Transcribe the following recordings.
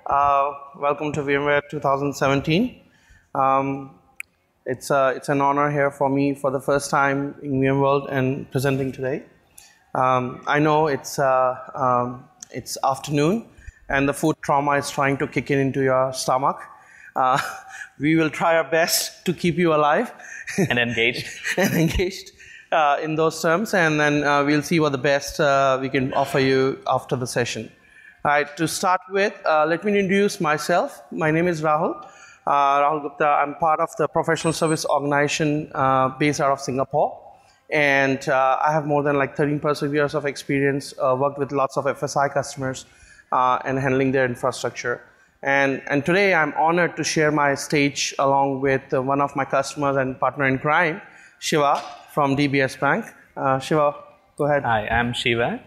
Welcome to VMware 2017. It's an honor here for me for the first time in VMworld and presenting today. I know it's afternoon and the food trauma is trying to kick in into your stomach. We will try our best to keep you alive and engaged in those terms, and then we'll see what the best we can offer you after the session. All right, to start with, let me introduce myself. My name is Rahul. Rahul Gupta. I'm part of the professional service organization based out of Singapore. And I have more than like 13 plus years of experience, worked with lots of FSI customers and handling their infrastructure. And today I'm honored to share my stage along with one of my customers and partner in crime, Shiva from DBS Bank. Shiva, go ahead. Hi, I'm Shiva.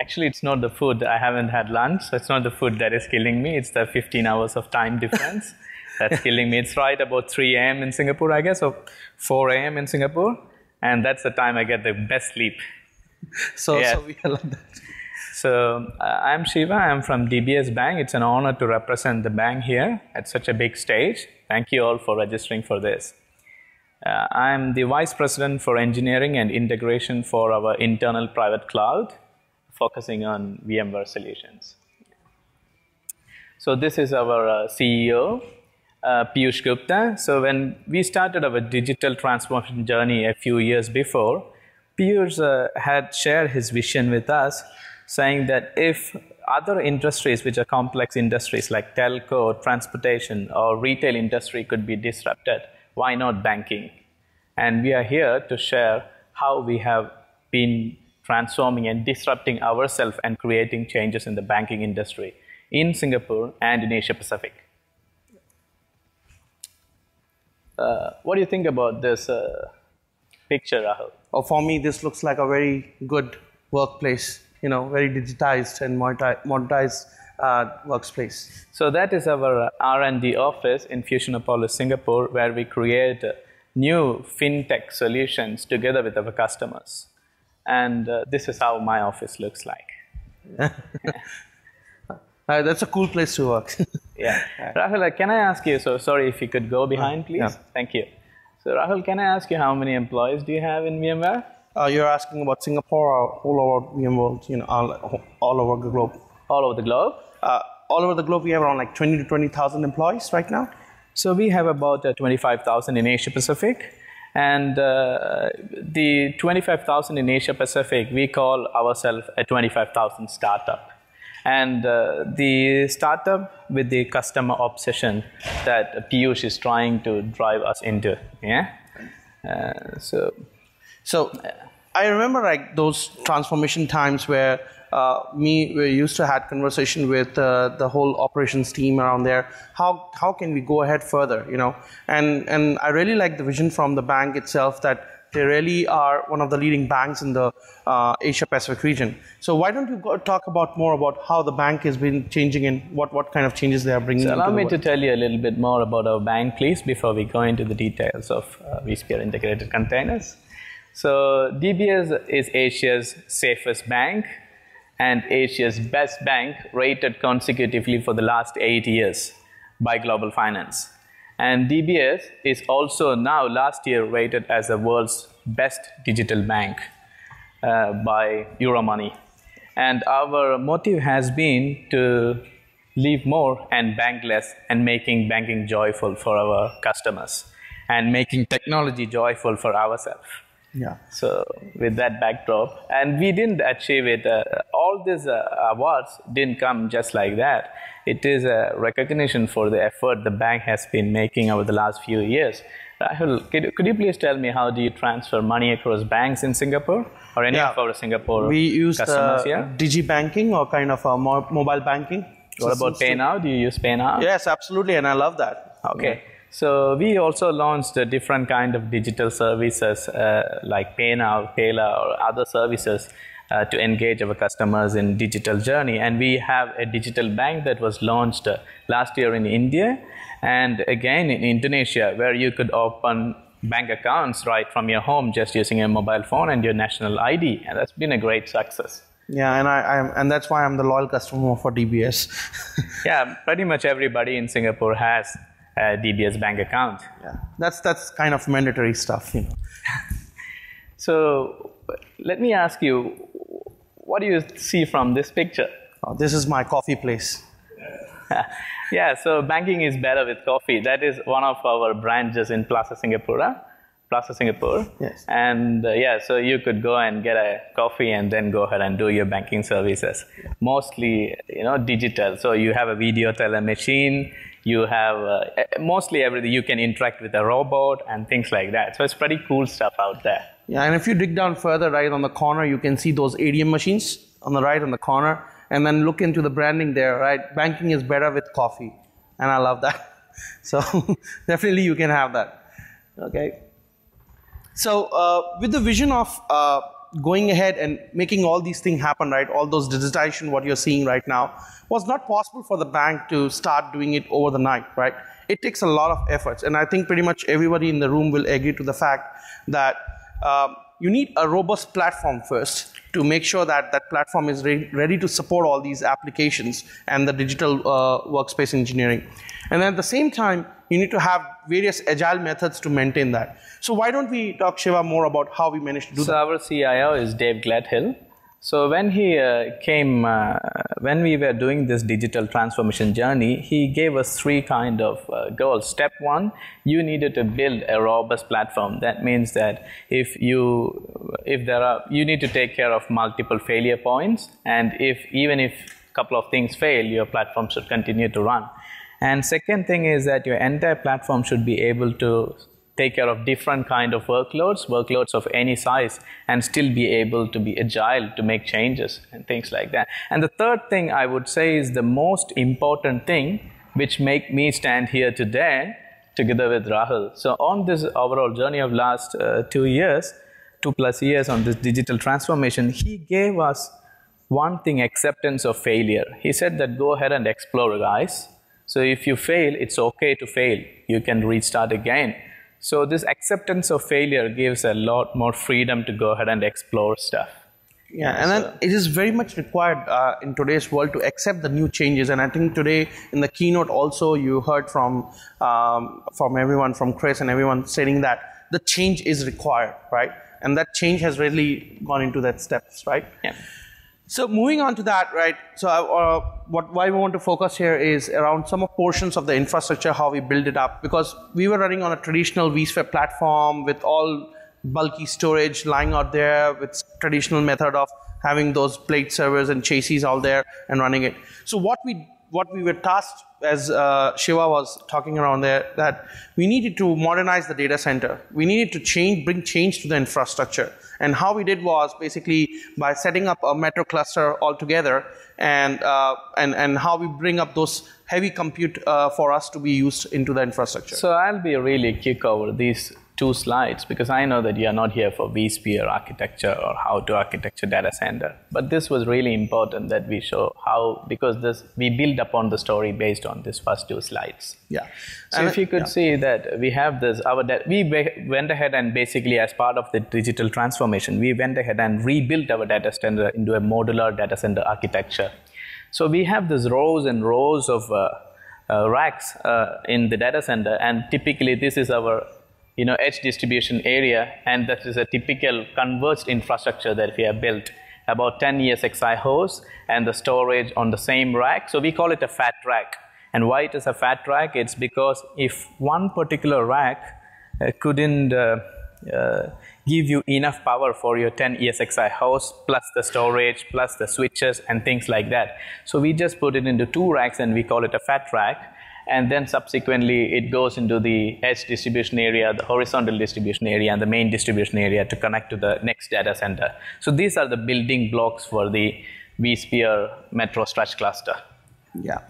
Actually, it's not the food. I haven't had lunch, so it's not the food that is killing me. It's the 15 hours of time difference that's killing me. It's right about 3 a.m. in Singapore, I guess, or 4 a.m. in Singapore. And that's the time I get the best sleep. So we are like that. So I'm Shiva. I'm from DBS Bank. It's an honor to represent the bank here at such a big stage. Thank you all for registering for this. I'm the Vice President for Engineering and Integration for our internal private cloud, focusing on VMware solutions. So this is our CEO, Piyush Gupta. So when we started our digital transformation journey a few years before, Piyush had shared his vision with us, saying that if other industries, which are complex industries like telco, transportation, or retail industry could be disrupted, why not banking? And we are here to share how we have been transforming and disrupting ourselves and creating changes in the banking industry in Singapore and in Asia Pacific. What do you think about this picture, Rahul? Oh, for me, this looks like a very good workplace, very digitized and monetized workspace. So that is our R&D office in Fusionopolis, Singapore, where we create new fintech solutions together with our customers. And this is how my office looks like. That's a cool place to work. Yeah. Rahul, can I ask you, so sorry if you could go behind, please? Yeah. Thank you. So Rahul, can I ask you how many employees do you have in VMware? You're asking about Singapore or all over VMworld, all over the globe? All over the globe? All over the globe, we have around like 20 to 20,000 employees right now. So we have about 25,000 in Asia Pacific. And the 25,000 in Asia Pacific, we call ourselves a 25,000 startup. And the startup with the customer obsession that Piyush is trying to drive us into. Yeah. So I remember like those transformation times where we used to have conversation with the whole operations team around there. How can we go ahead further, And I really like the vision from the bank itself that they really are one of the leading banks in the Asia Pacific region. So why don't you talk more about how the bank has been changing and what kind of changes they are bringing? So allow me to tell you a little bit more about our bank, please, before we go into the details of vSphere integrated containers. So DBS is Asia's safest bank and Asia's best bank, rated consecutively for the last 8 years by Global Finance. And DBS is also now last year rated as the world's best digital bank by Euromoney. And our motive has been to live more and bank less, and making banking joyful for our customers and making technology joyful for ourselves. Yeah. So with that backdrop, and we didn't achieve it, all these awards didn't come just like that. It is a recognition for the effort the bank has been making over the last few years. Rahul, could you please tell me how do you transfer money across banks in Singapore or any of our Singapore we use customers here? Digi-banking or kind of mobile banking. What about Pay Now? Do you use Pay Now? Yes, absolutely, and I love that. Okay. Yeah. So we also launched a different kind of digital services like Pay Now, Payla, or other services to engage our customers in digital journey. And we have a digital bank that was launched last year in India and again in Indonesia, where you could open bank accounts right from your home just using a mobile phone and your national ID. And that's been a great success. Yeah, and that's why I'm the loyal customer for DBS. Yeah, pretty much everybody in Singapore has a DBS bank account. Yeah, that's kind of mandatory stuff, you know. So let me ask you, what do you see from this picture? Oh, this is my coffee place. Yeah, so banking is better with coffee. That is one of our branches in Plaza Singapore. Yes. And yeah, so you could go and get a coffee and then go ahead and do your banking services. Yeah. Mostly, digital. So you have a video teller machine. You have mostly everything. You can interact with a robot and things like that. So it's pretty cool stuff out there. Yeah, and if you dig down further, right on the corner, you can see those ADM machines on the right on the corner. And then look into the branding there, right? Banking is better with coffee. And I love that. So definitely you can have that. Okay. So with the vision of going ahead and making all these things happen, right? All those digitization, what you're seeing right now, was not possible for the bank to start doing it over the night, right? It takes a lot of efforts. And I think pretty much everybody in the room will agree to the fact that you need a robust platform first to make sure that that platform is ready to support all these applications and the digital workspace engineering. And at the same time, you need to have various agile methods to maintain that. So why don't we talk, Shiva, more about how we managed to do that? So our CIO is Dave Gladhill. So when he came, when we were doing this digital transformation journey, he gave us three kind of goals. Step one, you needed to build a robust platform. That means that you need to take care of multiple failure points, and even if a couple of things fail, your platform should continue to run. And second thing is that your entire platform should be able to take care of different kind of workloads of any size, and still be able to be agile to make changes and things like that. And the third thing I would say is the most important thing which make me stand here today together with Rahul. So on this overall journey of last 2+ years on this digital transformation, he gave us one thing: acceptance of failure. He said that go ahead and explore, guys. So if you fail, it's okay to fail. You can restart again. So this acceptance of failure gives a lot more freedom to go ahead and explore stuff. Yeah, and then it is very much required in today's world to accept the new changes. And I think today in the keynote also you heard from everyone, from Chris and everyone, saying that the change is required, right? And that change has really gone into that steps, right? Yeah. So moving on to that, right? So why we want to focus here is around some of portions of the infrastructure, how we build it up, because we were running on a traditional vSphere platform with all bulky storage lying out there with traditional method of having those plate servers and chassis out there and running it. So what we were tasked, as Shiva was talking around there, that we needed to modernize the data center. We needed to bring change to the infrastructure. And how we did was basically by setting up a metro cluster altogether, and how we bring up those heavy compute for us to be used into the infrastructure. So I'll be really quick over these 2 slides, because I know that you are not here for vSphere architecture or how to architecture data center. But this was really important that we show how, because we build upon the story based on these first 2 slides. Yeah. So if you could see that we have this, we went ahead and basically, as part of the digital transformation, we went ahead and rebuilt our data center into a modular data center architecture. So we have these rows and rows of racks in the data center, and typically this is our edge distribution area, and that is a typical converged infrastructure that we have built. About 10 ESXi hosts and the storage on the same rack. So we call it a fat rack. And why it is a fat rack? It's because if one particular rack couldn't give you enough power for your 10 ESXi hosts, plus the storage, plus the switches and things like that. So we just put it into 2 racks and we call it a fat rack. And then subsequently it goes into the edge distribution area, the horizontal distribution area, and the main distribution area to connect to the next data center. So these are the building blocks for the vSphere Metro Stretch cluster. Yeah.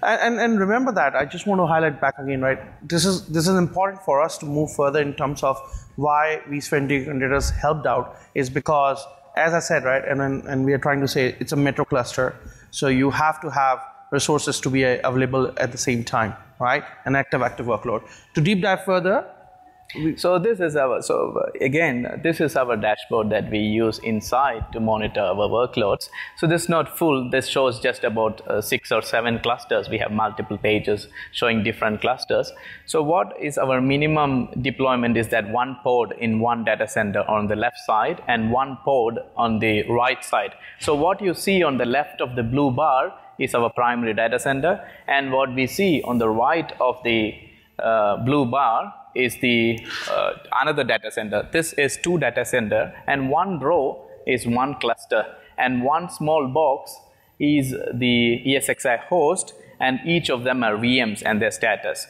And remember that, I just want to highlight back again, right? This is important for us to move further in terms of why vSphere integrators helped out, is because, as I said, right, and we are trying to say it's a metro cluster, so you have to have resources to be available at the same time, right? An active workload. To deep dive further, So this is our, again, this is our dashboard that we use inside to monitor our workloads. So this is not full, this shows just about 6 or 7 clusters. We have multiple pages showing different clusters. So what is our minimum deployment is that one pod in one data center on the left side and one pod on the right side. So what you see on the left of the blue bar is our primary data center, and what we see on the right of the blue bar is the another data center. This is 2 data center, and one row is 1 cluster, and one small box is the ESXi host, and each of them are VMs and their status.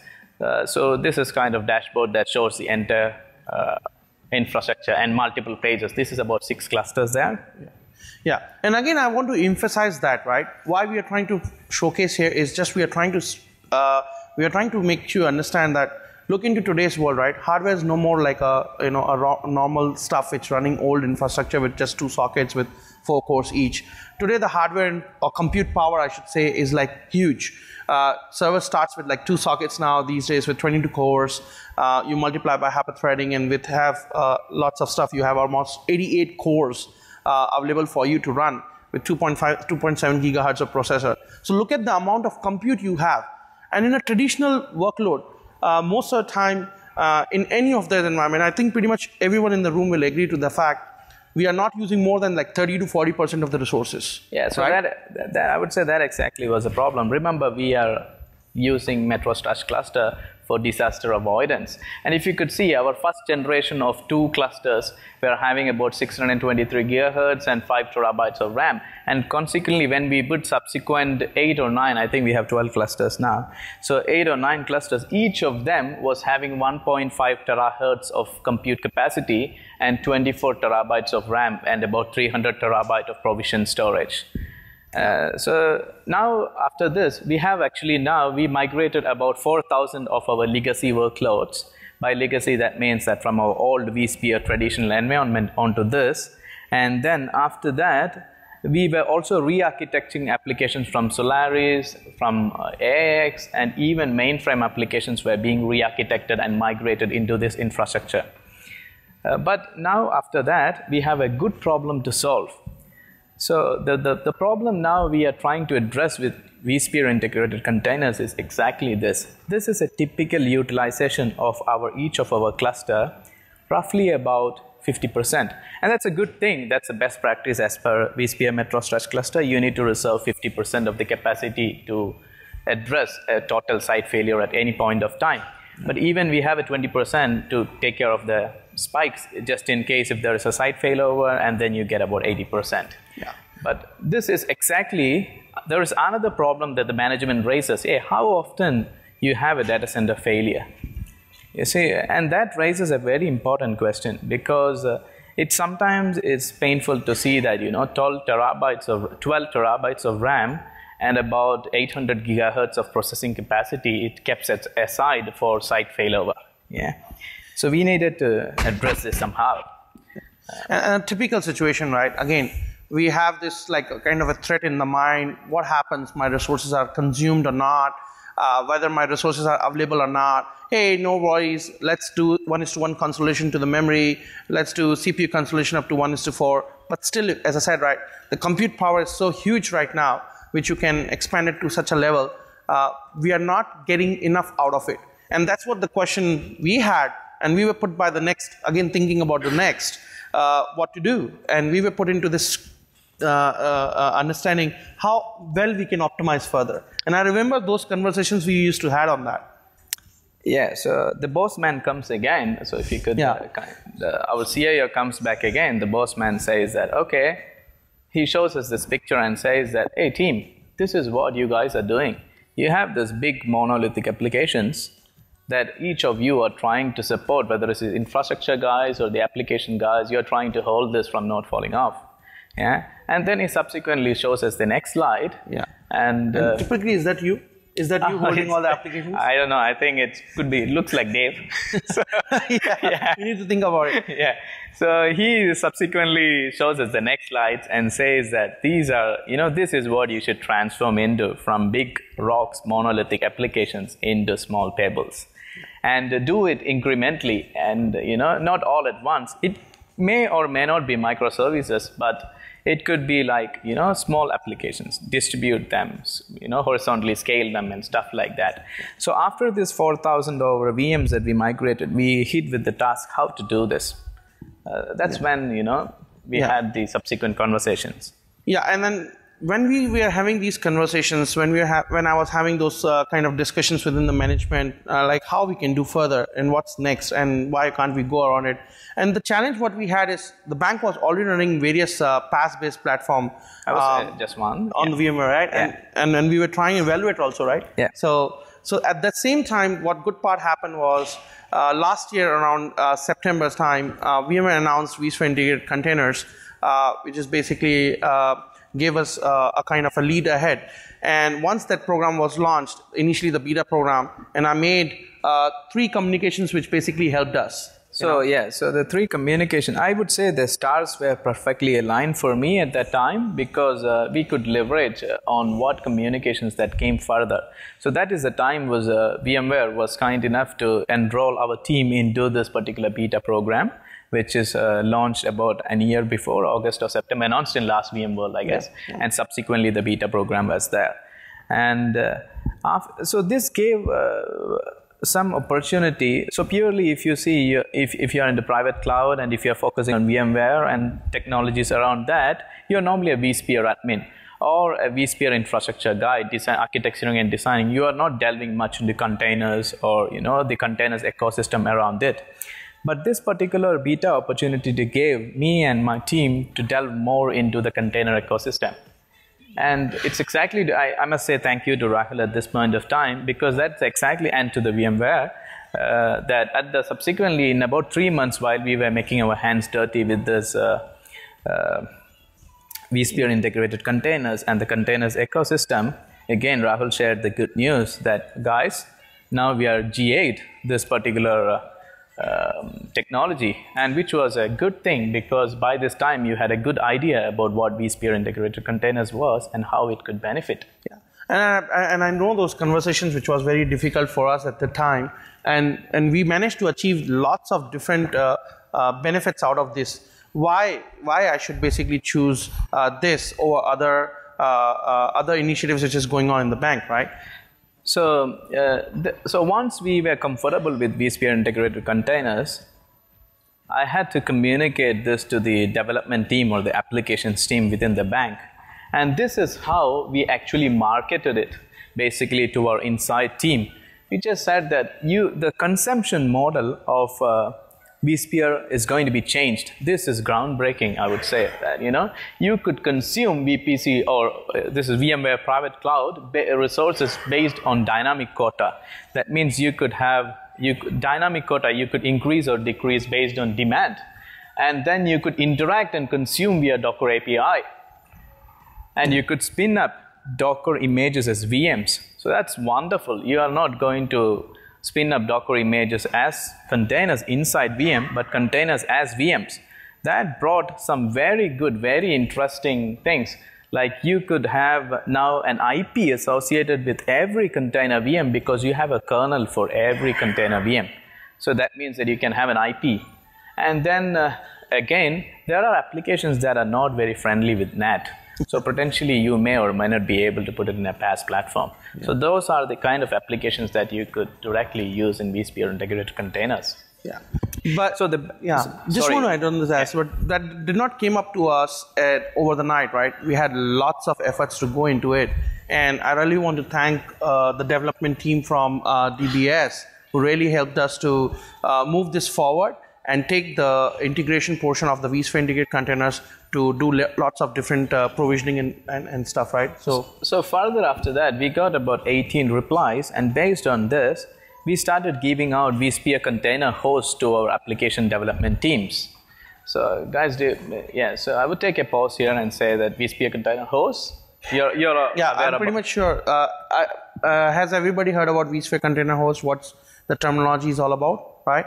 So this is kind of dashboard that shows the entire infrastructure and multiple pages. This is about 6 clusters there. Yeah, and again, I want to emphasize that, right? Why we are trying to showcase here is just we are trying to make you understand that look into today's world, right? Hardware is no more like a normal stuff which running old infrastructure with just 2 sockets with 4 cores each. Today the hardware or compute power, I should say, is like huge. Server starts with like 2 sockets now these days with 22 cores. You multiply by hyper-threading, and with lots of stuff, you have almost 88 cores available for you to run with 2.7 gigahertz of processor. So look at the amount of compute you have. And in a traditional workload, most of the time, in any of that environment, I think pretty much everyone in the room will agree to the fact we are not using more than like 30 to 40% of the resources. Yeah, so right? that I would say that exactly was the problem. Remember, we are using Metro Structure cluster for disaster avoidance. And if you could see, our first generation of 2 clusters, we are having about 623 gigahertz and 5 terabytes of RAM. And consequently, when we put subsequent 8 or 9, I think we have 12 clusters now. So 8 or 9 clusters, each of them was having 1.5 terahertz of compute capacity and 24 terabytes of RAM and about 300 terabyte of provisioned storage. So now after this, we migrated about 4,000 of our legacy workloads. By legacy, that means that from our old vSphere traditional environment onto this. And then after that, we were also re-architecting applications from Solaris, from AIX, and even mainframe applications were being re-architected and migrated into this infrastructure. But now after that, we have a good problem to solve. So the problem now we are trying to address with vSphere integrated containers is exactly this. This is a typical utilization of each of our cluster, roughly about 50%. And that's a good thing. That's a best practice as per vSphere Metro Structure cluster. You need to reserve 50% of the capacity to address a total site failure at any point of time. But even we have a 20% to take care of the spikes, just in case if there is a site failover, and then you get about 80%. Yeah. But this is exactly, there is another problem that the management raises. Hey, how often you have a data center failure? You see, and that raises a very important question, because it sometimes is painful to see that, 12 terabytes of RAM and about 800 gigahertz of processing capacity, it kept aside for site failover. Yeah. So we needed to address this somehow. A typical situation, right? Again, we have this like a kind of a threat in the mind. What happens? My resources are consumed or not? Whether my resources are available or not. Hey, no worries. Let's do 1:1 consolidation to the memory. Let's do CPU consolidation up to 1:4. But still, as I said, right, the compute power is so huge right now, which you can expand it to such a level. We are not getting enough out of it. And that's what the question we had. And we were put by the next, again, thinking about the next, what to do. And we were put into this understanding how well we can optimize further. And I remember those conversations we used to have on that. Yeah, so the boss man comes again. So if you could, our CIO comes back again. The boss man says that, okay, he shows us this picture and says that, hey team, this is what you guys are doing. You have this big monolithic applications that each of you are trying to support, whether it's the infrastructure guys or the application guys, you're trying to hold this from not falling off. Yeah, and then he subsequently shows us the next slide. Yeah, and typically, is that you? Is that you holding all the applications? I don't know. I think it could be. It looks like Dave. So, yeah, you need to think about it. Yeah. So he subsequently shows us the next slides and says that these are, this is what you should transform into from big rocks, monolithic applications into small pebbles. and do it incrementally and, not all at once. It may or may not be microservices, but it could be like, small applications, distribute them, horizontally scale them and stuff like that. So after this 4,000 over VMs that we migrated, we hit with the task how to do this. That's when, we had the subsequent conversations. Yeah, and then when we were having these conversations, when I was having those kind of discussions within the management, like how we can do further and what's next and why can't we go around it. And the challenge what we had is the bank was already running various PaaS-based platform. I was just one. On the VMware, right? Yeah. And then we were trying Evaluate also, right? Yeah. So at that same time, what good part happened was last year around September's time, VMware announced vSphere integrated containers, which is basically gave us a kind of a lead ahead. And once that program was launched, initially the beta program, and I made 3 communications which basically helped us. So so the 3 communication, I would say the stars were perfectly aligned for me at that time because we could leverage on what communications that came further. So that is the time was VMware was kind enough to enroll our team into this particular beta program, which is launched about a year before, August or September, announced in last VMworld, I guess, and subsequently the beta program was there. And so this gave some opportunity. So purely if you see, if you're in the private cloud and if you're focusing on VMware and technologies around that, you're normally a vSphere admin or a vSphere infrastructure guy, design, architecturing and designing. You are not delving much into containers or the containers ecosystem around it. But this particular beta opportunity gave me and my team to delve more into the container ecosystem. And it's exactly, I must say thank you to Rahul at this point of time, because that's exactly, and to the VMware, that subsequently in about 3 months while we were making our hands dirty with this vSphere integrated containers and the containers ecosystem, again Rahul shared the good news that guys, now we are G8 this particular technology, and which was a good thing because by this time you had a good idea about what vSphere integrated containers was and how it could benefit. Yeah, and I know those conversations which was very difficult for us at the time, and we managed to achieve lots of different benefits out of this. Why I should basically choose this over other initiatives which is going on in the bank, right? So, so once we were comfortable with vSphere integrated containers, I had to communicate this to the development team or the applications team within the bank. And this is how we actually marketed it, basically to our inside team. We just said that the consumption model of vSphere is going to be changed. This is groundbreaking, I would say, that you could consume VPC or this is VMware private cloud resources based on dynamic quota. That means you could have dynamic quota, you could increase or decrease based on demand, and then you could interact and consume via Docker API, and you could spin up Docker images as VMs. So that's wonderful. You are not going to spin up Docker images as containers inside VM, but containers as VMs. That brought some very good, very interesting things. Like you could have now an IP associated with every container VM because you have a kernel for every container VM. So that means that you can have an IP. And then again, there are applications that are not very friendly with NAT. So potentially you may or may not be able to put it in a PaaS platform. Yeah. So those are the kind of applications that you could directly use in vSphere integrated containers. Yeah, but so just want to add on this but that did not came up to us over the night, right? We had lots of efforts to go into it, and I really want to thank the development team from DBS who really helped us to move this forward and take the integration portion of the vSphere integrated containers to do lots of different provisioning and stuff, right? So further after that, we got about 18 replies, and based on this, we started giving out vSphere container hosts to our application development teams. So guys, so I would take a pause here and say that vSphere container hosts, I'm pretty much sure. Has everybody heard about vSphere container hosts? What's the terminology is all about, right?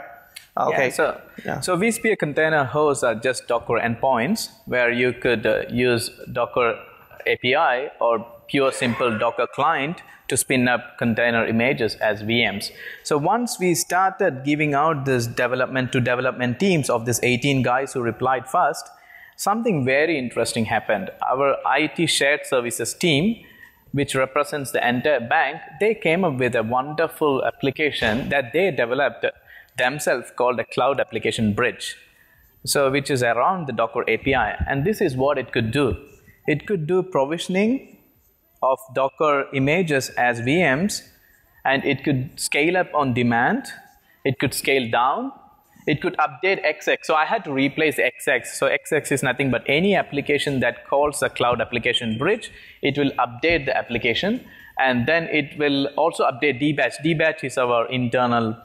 Okay. So vSphere container hosts are just Docker endpoints where you could use Docker API or pure simple Docker client to spin up container images as VMs. So once we started giving out this development to development teams of this 18 guys who replied first, something very interesting happened. Our IT shared services team, which represents the entire bank, they came up with a wonderful application that they developed themselves called a Cloud Application Bridge. So which is around the Docker API. And this is what it could do. It could do provisioning of Docker images as VMs, and it could scale up on demand, it could scale down, it could update XX. So I had to replace XX. So XX is nothing but any application that calls a Cloud Application Bridge, it will update the application, and then it will also update dbatch. Dbatch is our internal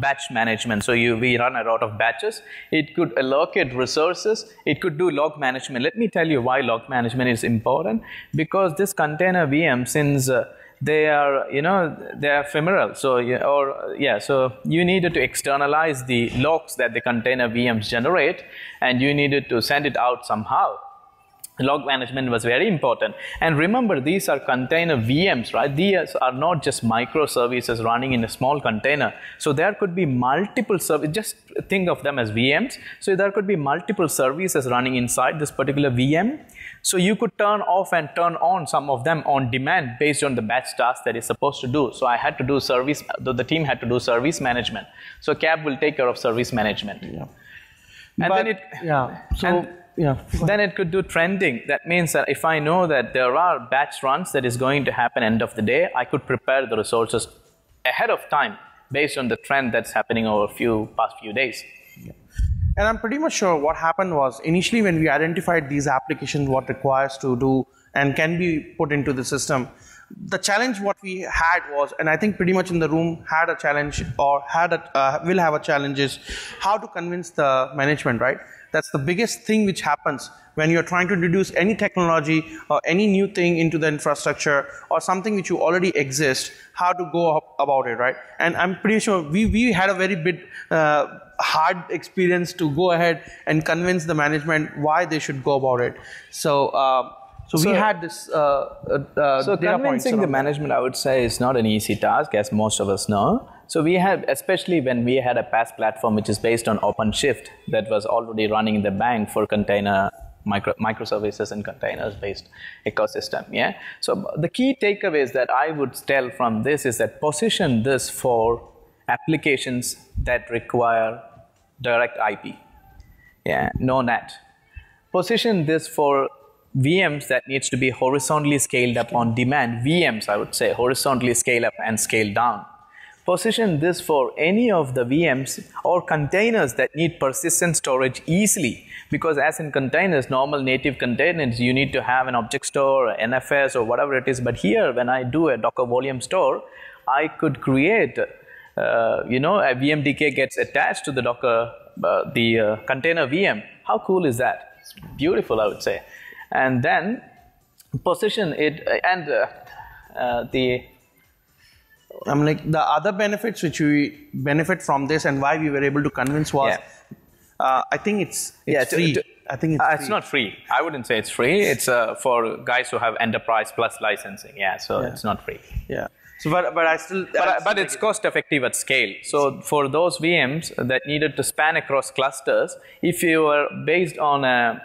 batch management. So we run a lot of batches. It could allocate resources. It could do log management. Let me tell you why log management is important. Because this container VM, since they are ephemeral. So so you needed to externalize the logs that the container VMs generate, and you needed to send it out somehow. Log management was very important. And remember, these are container VMs, right? These are not just microservices running in a small container. So there could be multiple services. Just think of them as VMs. So there could be multiple services running inside this particular VM. So you could turn off and turn on some of them on demand based on the batch task that it's supposed to do. So I had to do service, the team had to do service management. So CAB will take care of service management. Yeah. And but, then it... Yeah. So... And, yeah. Then it could do trending. That means that if I know that there are batch runs that is going to happen end of the day, I could prepare the resources ahead of time based on the trend that's happening over past few days. Yeah. And I'm pretty much sure what happened was initially when we identified these applications, what requires to do and can be put into the system, the challenge what we had was, and I think pretty much in the room had a challenge or will have a challenge, is how to convince the management, right? That's the biggest thing which happens when you're trying to introduce any technology or any new thing into the infrastructure or something which you already exist, how to go about it, right? And I'm pretty sure we had a very bit hard experience to go ahead and convince the management why they should go about it. So we had this so convincing the management, I would say, is not an easy task, as most of us know. So we have, especially when we had a PaaS platform which is based on OpenShift that was already running in the bank for container microservices and containers-based ecosystem. Yeah. So the key takeaways that I would tell from this is that position this for applications that require direct IP. Yeah, no NAT. Position this for VMs that needs to be horizontally scaled up on demand. VMs, I would say, horizontally scale up and scale down. Position this for any of the VMs or containers that need persistent storage easily, because as in containers, normal native containers, you need to have an object store, or NFS, or whatever it is. But here, when I do a Docker volume store, I could create, a VMDK gets attached to the Docker, the container VM. How cool is that? It's beautiful, I would say. And then position it, and the other benefits which we benefit from this and why we were able to convince was, I think it's free. I think it's not free. I wouldn't say it's free. It's for guys who have enterprise plus licensing. Yeah, so it's not free. Yeah. So, but it's cost effective at scale. So for those VMs that needed to span across clusters, if you were based on a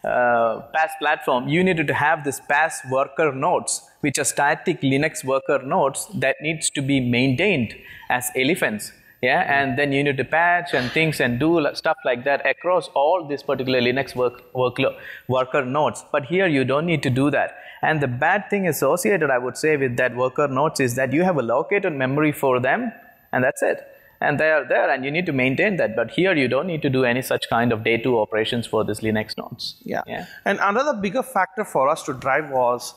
PaaS platform, you needed to have this PaaS worker nodes, which are static Linux worker nodes that needs to be maintained as elephants. Yeah, and then you need to patch and things and do stuff like that across all these particular Linux worker nodes. But here you don't need to do that. And the bad thing associated, I would say, with that worker nodes is that you have allocated memory for them, and that's it. And they are there, and you need to maintain that. But here, you don't need to do any such kind of day 2 operations for these Linux nodes. Yeah. And another bigger factor for us to drive was,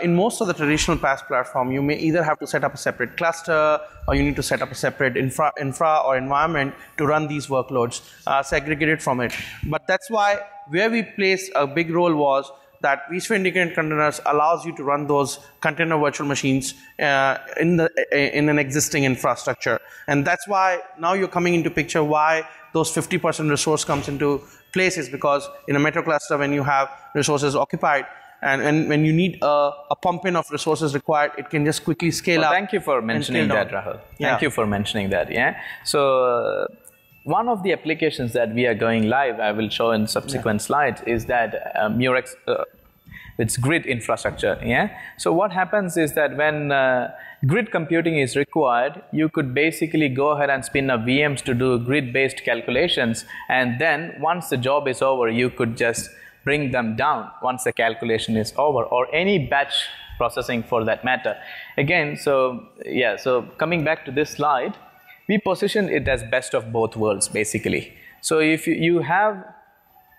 in most of the traditional PaaS platform, you may either have to set up a separate cluster, or you need to set up a separate infra or environment to run these workloads, segregated from it. But that's why where we placed a big role was that vSphere Integrated Containers allows you to run those container virtual machines in an existing infrastructure. And that's why now you're coming into picture why those 50% resource comes into place, is because in a metro cluster, when you have resources occupied, And when you need a pump in of resources required, it can just quickly scale up. Thank you for mentioning that, Rahul. Thank you for mentioning that. Yeah. So one of the applications that we are going live, I will show in subsequent slides, is that Murex. It's grid infrastructure. Yeah. So what happens is that when grid computing is required, you could basically go ahead and spin up VMs to do grid-based calculations, and then once the job is over, you could just bring them down once the calculation is over, or any batch processing for that matter. Again, so yeah. So coming back to this slide, we positioned it as best of both worlds basically. So if you have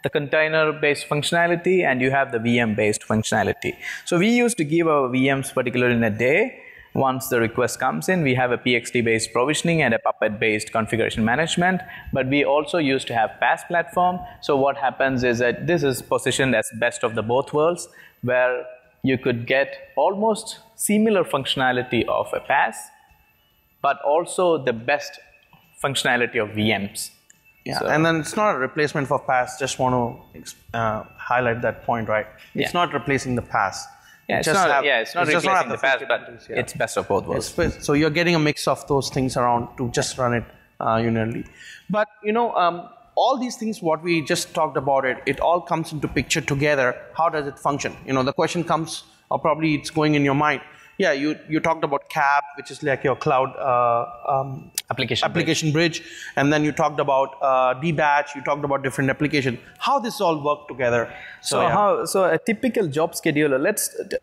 the container-based functionality and you have the VM-based functionality. So we used to give our VMs particularly in a day. Once the request comes in, we have a PXD-based provisioning and a Puppet-based configuration management, but we also used to have PaaS platform. So what happens is that this is positioned as best of the both worlds, where you could get almost similar functionality of a PaaS, but also the best functionality of VMs. Yeah, so, and then it's not a replacement for PaaS. Just want to highlight that point, right? It's not replacing the PaaS. Yeah, it's not replacing the PaaS, but it's best of both worlds. So you're getting a mix of those things around to just run it unitarily. But all these things, what we just talked about, it all comes into picture together. How does it function? The question comes, or probably it's going in your mind. Yeah, you talked about CAB, which is like your cloud application bridge, and then you talked about dbatch. You talked about different applications. How this all work together? So a typical job scheduler.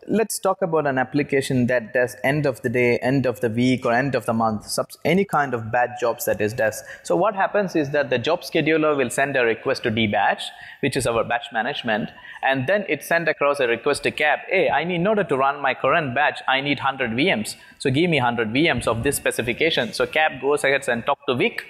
Let's talk about an application that does end of the day, end of the week, or end of the month. Any kind of batch jobs that it does. So what happens is that the job scheduler will send a request to dbatch, which is our batch management, and then it sent across a request to CAB. Hey, in order to run my current batch, I need 100 VMs. So give me 100 VMs of this specification. So CAB goes ahead and talks to Vic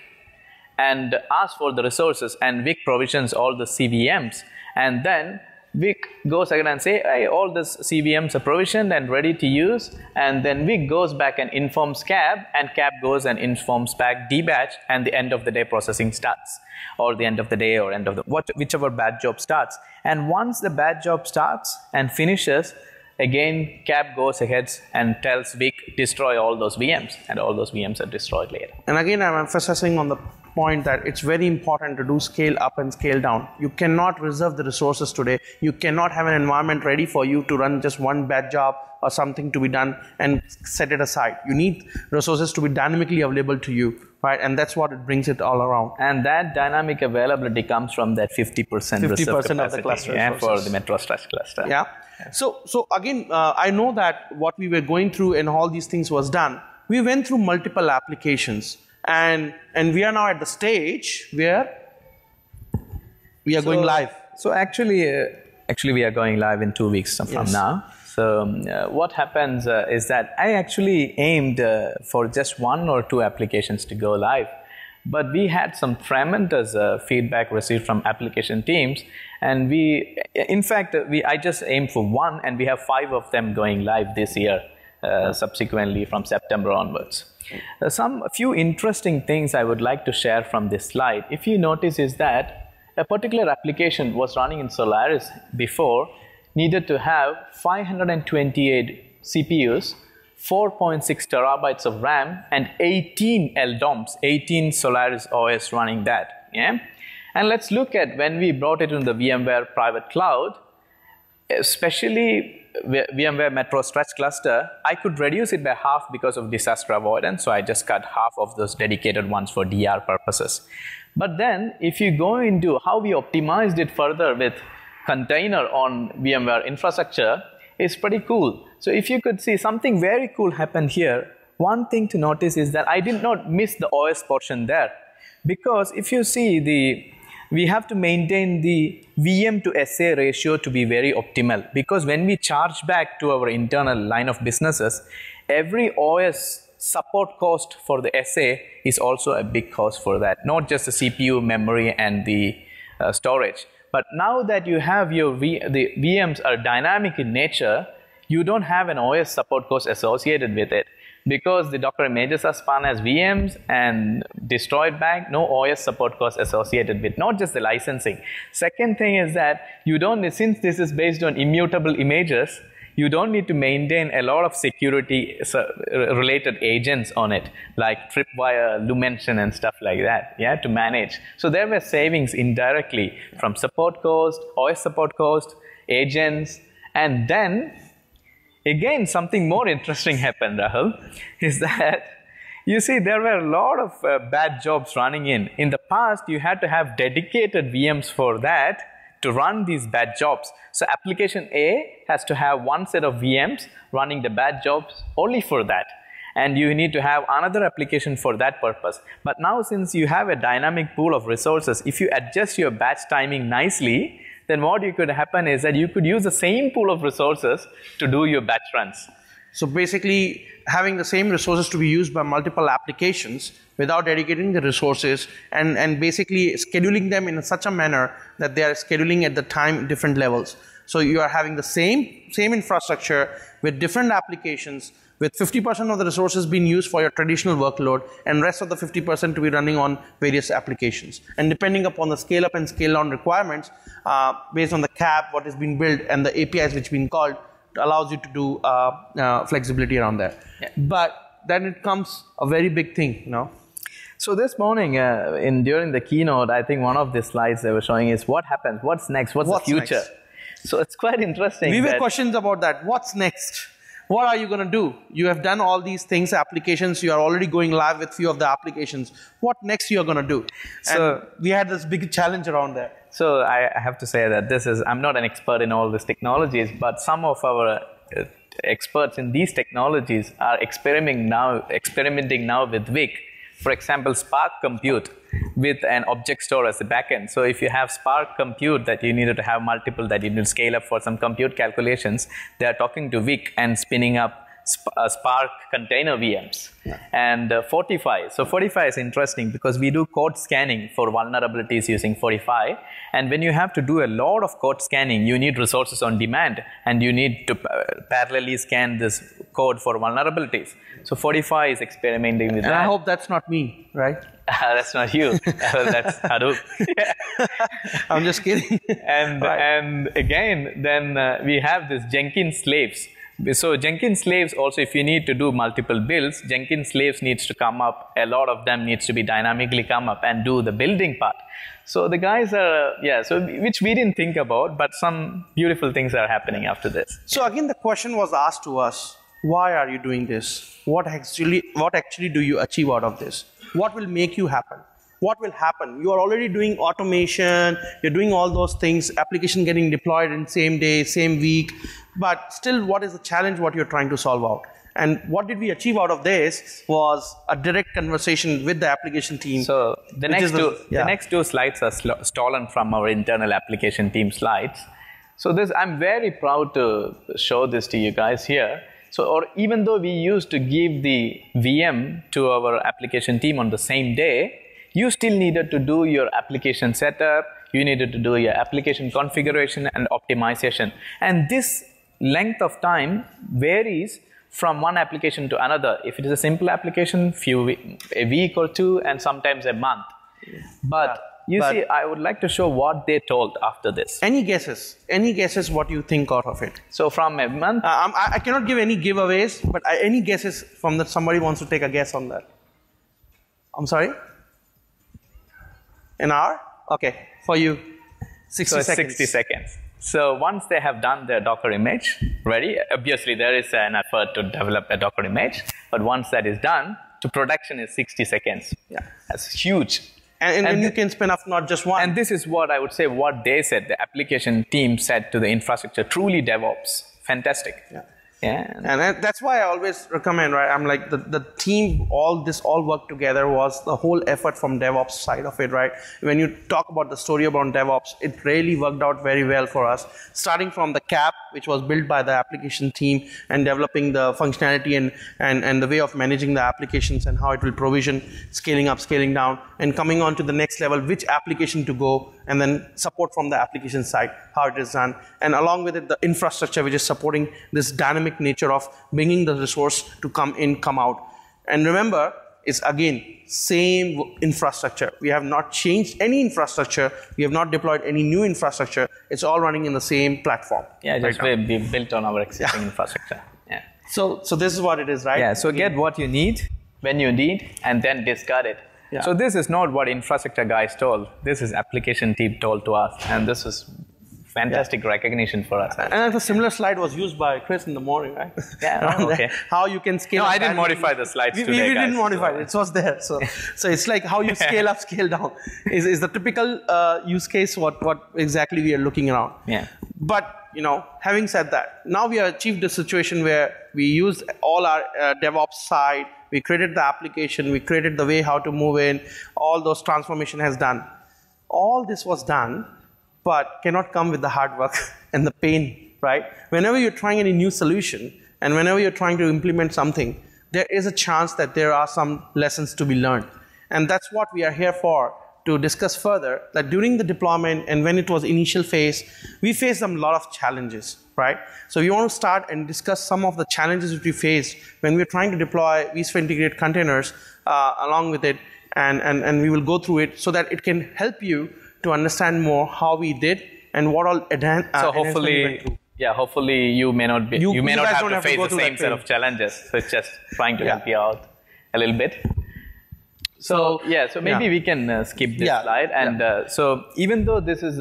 and asks for the resources, and Vic provisions all the CVMs. And then Vic goes ahead and say, hey, all these CVMs are provisioned and ready to use. And then Vic goes back and informs CAB, and CAB goes and informs back dbatch, and the end of the day processing starts, or the end of the day, or end of the whichever batch job starts. And once the batch job starts and finishes, again, CAB goes ahead and tells Vic, destroy all those VMs, and all those VMs are destroyed later. And again, I'm emphasizing on the point that it's very important to do scale up and scale down. You cannot reserve the resources today. You cannot have an environment ready for you to run just one batch job or something to be done and set it aside. You need resources to be dynamically available to you, right? And that's what it brings it all around. And that dynamic availability comes from that 50% reserve capacity of the cluster for the Metro Stretch cluster. Yeah. So again, I know that what we were going through and all these things was done. We went through multiple applications, and we are now at the stage where we are going live. So actually we are going live in 2 weeks from now. So what happens is that I actually aimed for just 1 or 2 applications to go live. But we had some tremendous feedback received from application teams, and I just aimed for 1, and we have 5 of them going live this year, subsequently from September onwards. A few interesting things I would like to share from this slide. If you notice is that a particular application was running in Solaris before, needed to have 528 CPUs, 4.6 terabytes of RAM, and 18 LDOMs, 18 Solaris OS running that. Yeah? And let's look at when we brought it into the VMware private cloud, especially VMware Metro Stretch cluster, I could reduce it by half because of disaster avoidance. So I just cut half of those dedicated ones for DR purposes. But then if you go into how we optimized it further with container on VMware infrastructure, it's pretty cool. So if you could see something very cool happened here, one thing to notice is that I did not miss the OS portion there. Because if you see we have to maintain the VM to SA ratio to be very optimal, because when we charge back to our internal line of businesses, every OS support cost for the SA is also a big cost for that, not just the CPU, memory, and the storage. But now that you have the VMs are dynamic in nature, you don't have an OS support cost associated with it. Because the Docker images are spun as VMs and destroyed back, no OS support costs associated with not just the licensing. Second thing is that you don't, since this is based on immutable images, you don't need to maintain a lot of security related agents on it, like Tripwire, Lumention and stuff like that, yeah, to manage. So there were savings indirectly from support cost, OS support cost, agents, and then again, something more interesting happened, Rahul, is that you see there were a lot of bad jobs running in. In the past, you had to have dedicated VMs for that to run these bad jobs. So application A has to have one set of VMs running the bad jobs only for that. And you need to have another application for that purpose. But now since you have a dynamic pool of resources, if you adjust your batch timing nicely, then what you could happen is that you could use the same pool of resources to do your batch runs. So basically, having the same resources to be used by multiple applications without dedicating the resources and basically scheduling them in such a manner that they are scheduling at the time different levels. So you are having the same infrastructure with different applications, with 50% of the resources being used for your traditional workload and rest of the 50% to be running on various applications. And depending upon the scale up and scale down requirements, based on the cap, what is being built and the APIs which been called, allows you to do flexibility around there. Yeah. But then it comes a very big thing, you know. So this morning, during the keynote, I think one of the slides they were showing is what happens, what's next, what's the future? Next? So it's quite interesting. We have questions about that. What's next? What are you going to do? You have done all these things, applications, you are already going live with few of the applications. What next you are going to do? So and we had this big challenge around there. So I have to say that I'm not an expert in all these technologies, but some of our experts in these technologies are experimenting now with VIC. For example, Spark Compute with an object store as the backend. So if you have Spark Compute that you needed to have multiple that you need to scale up for some compute calculations, they are talking to VIC and spinning up Spark container VMs. Yeah. And Fortify. So Fortify is interesting because we do code scanning for vulnerabilities using Fortify. And when you have to do a lot of code scanning, you need resources on demand and you need to parallelly scan this code for vulnerabilities. So Fortify is experimenting with that. I hope that's not me, right? That's not you. That's Hadoop. I'm just kidding. And again, then we have this Jenkins slaves. So Jenkins slaves also, if you need to do multiple builds, Jenkins slaves needs to come up. A lot of them needs to be dynamically come up and do the building part. So the guys are, which we didn't think about, but some beautiful things are happening after this. So again, the question was asked to us, why are you doing this? What actually do you achieve out of this? What will make you happen? What will happen? You are already doing automation, you're doing all those things, application getting deployed in same day, same week, but still what is the challenge what you're trying to solve out? And what did we achieve out of this was a direct conversation with the application team. So the next two slides are stolen from our internal application team slides. So I'm very proud to show this to you guys here. So, or even though we used to give the VM to our application team on the same day, you still needed to do your application setup, you needed to do your application configuration and optimization. And this length of time varies from one application to another. If it is a simple application, a week or two, and sometimes a month. But see, I would like to show what they told after this. Any guesses? Any guesses what you think out of it? So from a month? I cannot give any giveaways, but any guesses from that somebody wants to take a guess on that? I'm sorry? An hour? Okay, for you, 60 seconds. 60 seconds. So once they have done their Docker image ready, obviously there is an effort to develop a Docker image, but once that is done, to production is 60 seconds. Yeah, that's huge. And you can spin up not just one. And this is what I would say, what they said, the application team said to the infrastructure, truly DevOps. Fantastic. Yeah. Yeah. And that's why I always recommend, right? I'm like the team, all work together was the whole effort from DevOps side of it, right? When you talk about the story about DevOps, it really worked out very well for us. Starting from the cap, which was built by the application team and developing the functionality and the way of managing the applications and how it will provision, scaling up, scaling down, and coming on to the next level, which application to go, and then support from the application side, how it is done. And along with it, the infrastructure, which is supporting this dynamic dynamic nature of bringing the resource to come in, come out. And remember, it's again, same infrastructure. We have not changed any infrastructure. We have not deployed any new infrastructure. It's all running in the same platform. Yeah, just we built on our existing infrastructure. Yeah. So this is what it is, right? Yeah, so get what you need, when you need, and then discard it. Yeah. So this is not what infrastructure guys told. This is application team told to us. And this is fantastic recognition for us. And a similar slide was used by Chris in the morning, right? Yeah, okay. How you can scale up. No, I didn't modify the slides today, we didn't modify it. It was there. So it's like how you scale up, scale down is the typical use case what exactly we are looking around. Yeah. But, having said that, now we have achieved a situation where we used all our DevOps side, we created the application, we created the way how to move in, all those transformation has done. All this was done, but cannot come with the hard work and the pain, right? Whenever you're trying any new solution and whenever you're trying to implement something, there is a chance that there are some lessons to be learned. And that's what we are here for, to discuss further, that during the deployment and when it was initial phase, we faced a lot of challenges, right? So we want to start and discuss some of the challenges which we faced when we're trying to deploy vSphere integrated containers along with it, and we will go through it so that it can help you to understand more how we did and what all so hopefully you may not be you may not have to face the same set of challenges. So it's just trying to help you out a little bit. So maybe we can skip this slide. And so even though this is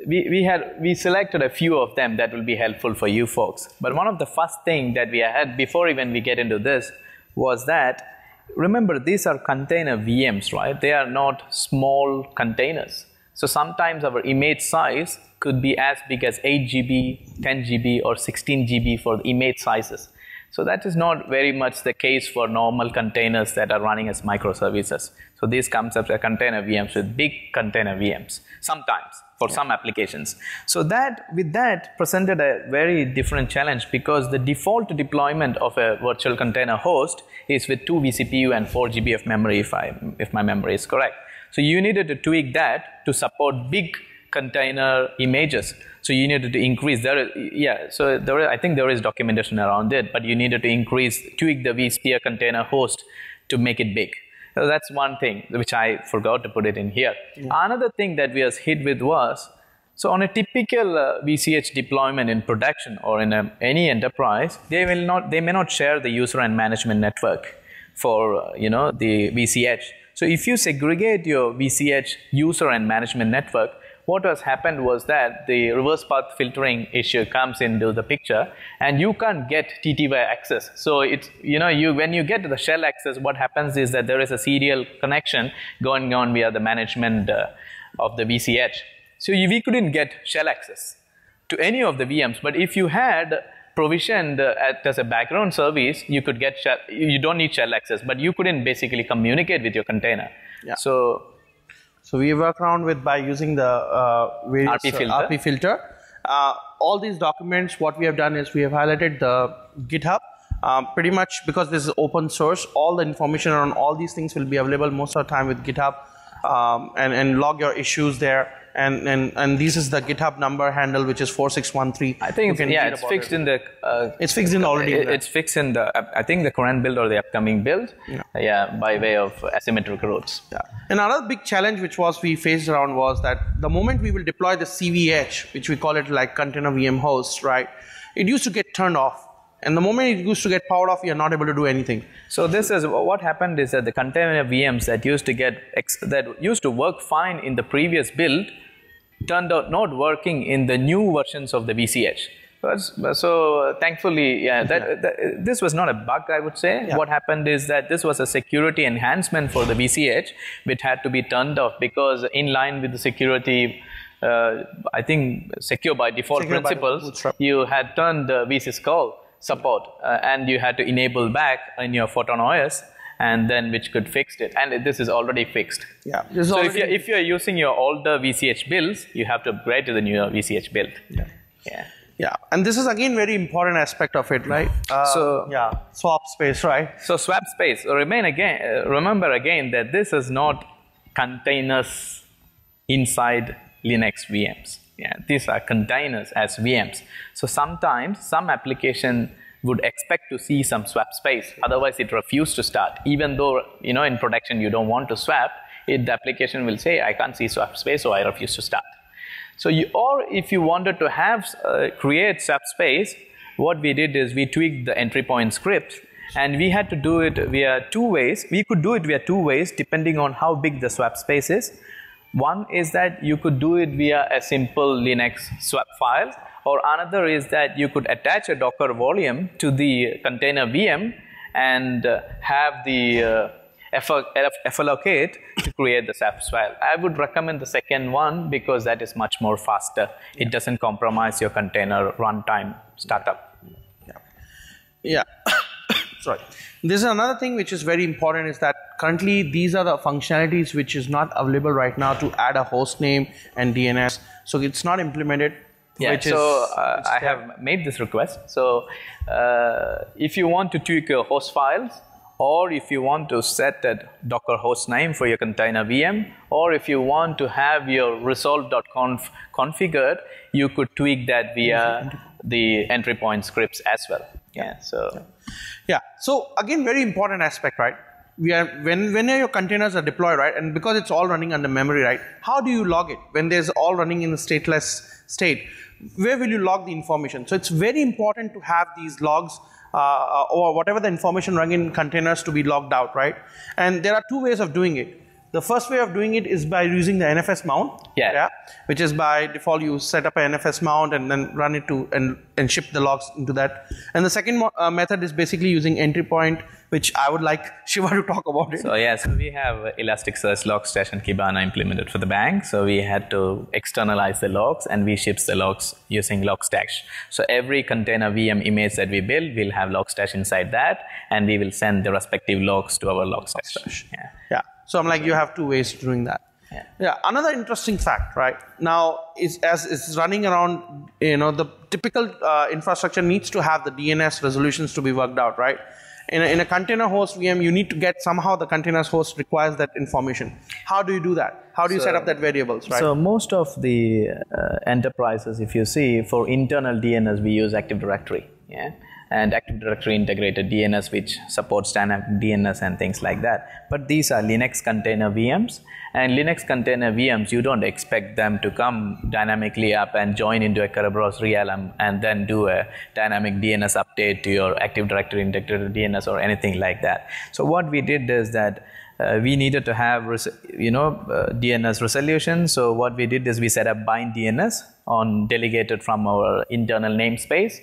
we selected a few of them that will be helpful for you folks. But one of the first thing that we had before even we get into this was that, remember, these are container VMs, right? They are not small containers. So sometimes our image size could be as big as 8 GB, 10 GB, or 16 GB for the image sizes. So that is not very much the case for normal containers that are running as microservices. So these concepts are container VMs with big container VMs, sometimes for some applications. So with that presented a very different challenge, because the default deployment of a virtual container host is with 2 vCPU and 4 GB of memory, if my memory is correct. So you needed to tweak that to support big container images. So you needed to increase I think there is documentation around it, but you needed to tweak the vSphere container host to make it big. So that's one thing which I forgot to put it in here. Yeah. Another thing that we was hit with was, so on a typical VCH deployment in production or in any enterprise, they may not share the user and management network for the VCH. So if you segregate your VCH user and management network, what has happened was that the reverse path filtering issue comes into the picture, and you can't get TTY access. So it's, when you get to the shell access, what happens is that there is a serial connection going on via the management of the VCH. So we couldn't get shell access to any of the VMs, but if you had provisioned as a background service, you could get shell. You don't need shell access, but you couldn't basically communicate with your container. Yeah. So we work around by using the various RP filter. All these documents, what we have done is we have highlighted the GitHub. Pretty much because this is open source, all the information around all these things will be available most of the time with GitHub, and log your issues there. And this is the GitHub number handle, which is 4613. I think it's fixed in the. It's fixed in already. It's fixed in the. I think the current build or the upcoming build. By way of asymmetric routes. Yeah. And another big challenge which we faced around was that the moment we will deploy the CVH, which we call it like container VM host, right? It used to get turned off. And the moment it used to get powered off, you are not able to do anything. So this is what happened is that the container VMs that used to work fine in the previous build turned out not working in the new versions of the VCH. So thankfully, this was not a bug, I would say. Yeah. What happened is that this was a security enhancement for the VCH, which had to be turned off because in line with the security, I think secure by default principles, you had turned the vSyscall support and you had to enable back in your Photon OS, and then which could fix it, and this is already fixed. Yeah. So if you're using your older VCH builds, you have to upgrade to the newer VCH build. Yeah, and this is again very important aspect of it, right? Swap space, right? So swap space. Remember again that this is not containers inside Linux VMs. Yeah, these are containers as VMs. So sometimes some application would expect to see some swap space. Otherwise, it refused to start. Even though, in production, you don't want to swap, the application will say, I can't see swap space, so I refuse to start. So or if you wanted to have create swap space, what we did is we tweaked the entry point script, and we had to do it via two ways. We could do it via two ways depending on how big the swap space is. One is that you could do it via a simple Linux swap file, or another is that you could attach a Docker volume to the container VM and have the fallocate to create the swap file. I would recommend the second one because that is much more faster. It doesn't compromise your container runtime startup. Yeah. Sorry. This is another thing which is very important, is that currently these are the functionalities which is not available right now to add a host name and DNS. So it's not implemented. Yeah, I have made this request. So if you want to tweak your host files, or if you want to set a Docker host name for your container VM, or if you want to have your resolve.conf configured, you could tweak that via the entry point scripts as well. Yeah. So again, very important aspect, right? When your containers are deployed, right, and because it's all running under memory, right, how do you log it when there's all running in the stateless state? Where will you log the information? So it's very important to have these logs or whatever the information running in containers to be logged out, right? And there are two ways of doing it. The first way of doing it is by using the NFS mount, which is by default you set up an NFS mount and then run it to and ship the logs into that. And the second method is basically using entry point, which I would like Shiva to talk about it. So we have Elasticsearch, Logstash, and Kibana implemented for the bank. So we had to externalize the logs, and we ship the logs using Logstash. So every container VM image that we build will have Logstash inside that, and we will send the respective logs to our Logstash. Yeah. So I'm like, you have two ways of doing that. Yeah. Another interesting fact, right? Now, as it's running around, the typical infrastructure needs to have the DNS resolutions to be worked out, right? In a container host VM, you need to get somehow the container host requires that information. How do you do that? How do you set up that variables, right? So most of the enterprises, if you see, for internal DNS, we use Active Directory. And Active Directory integrated DNS, which supports dynamic DNS and things like that. But these are Linux container VMs, and Linux container VMs, you don't expect them to come dynamically up and join into a Kerberos realm and then do a dynamic DNS update to your Active Directory integrated DNS or anything like that. So what we did is that we needed to have DNS resolution. So what we did is we set up bind DNS on delegated from our internal namespace,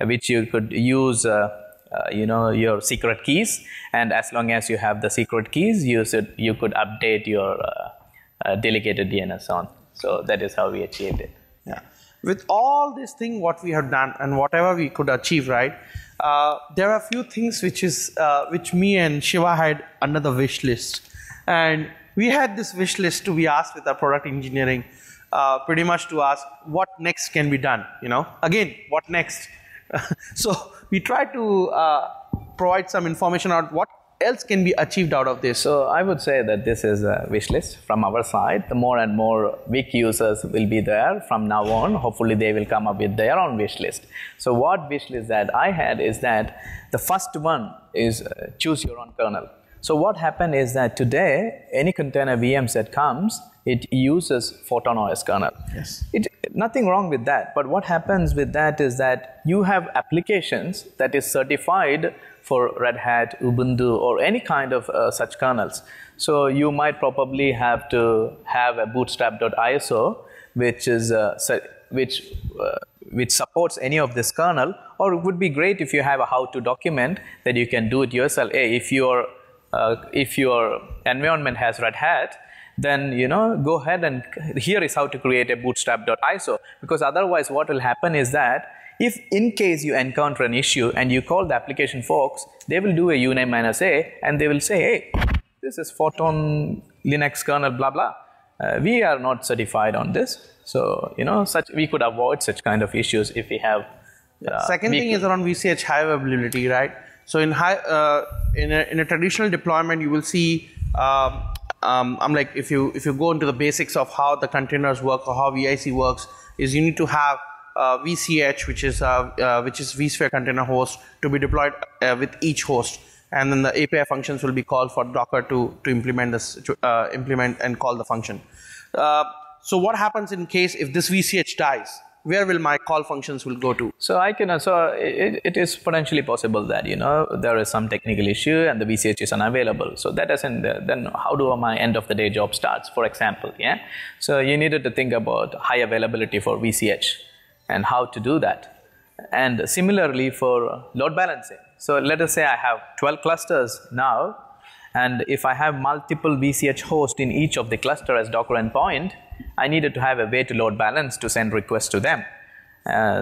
which you could use your secret keys, and as long as you have the secret keys, you could update your delegated DNS on. So that is how we achieved it. Yeah. With all this thing what we have done and whatever we could achieve, right, there are a few things which me and Shiva had under the wish list, and we had this wish list to be asked with our product engineering, pretty much to ask what next can be done. Again, what next? So we try to provide some information on what else can be achieved out of this. So I would say that this is a wish list from our side. The more and more weak users will be there from now on. Hopefully they will come up with their own wish list. So what wish list that I had is that the first one is choose your own kernel. So what happened is that today, any container VMs that comes, it uses Photon OS kernel. Yes. Nothing wrong with that. But what happens with that is that you have applications that is certified for Red Hat, Ubuntu, or any kind of such kernels. So you might probably have to have a bootstrap.iso, which is which supports any of this kernel. Or it would be great if you have a how-to document that you can do it yourself. Hey, if your environment has Red Hat, then go ahead and here is how to create a bootstrap.iso, because otherwise what will happen is that if in case you encounter an issue and you call the application folks, they will do a uname-a and they will say, hey, this is Photon Linux kernel blah blah. We are not certified on this. So we could avoid such kind of issues if we have. Second thing is around VCH high availability, right? So in a traditional deployment, you will see. I'm like, if you go into the basics of how the containers work or how VIC works, is you need to have VCH, which is vSphere container host, to be deployed with each host. And then the API functions will be called for Docker to implement this, implement and call the function. So what happens in case if this VCH dies? Where will my call functions will go to? So it is potentially possible that there is some technical issue and the VCH is unavailable. So that doesn't then how do my end of the day job starts, for example, yeah? So you needed to think about high availability for VCH and how to do that. And similarly for load balancing. So let us say I have 12 clusters now, and if I have multiple VCH hosts in each of the cluster as Docker endpoint, I needed to have a way to load balance to send requests to them.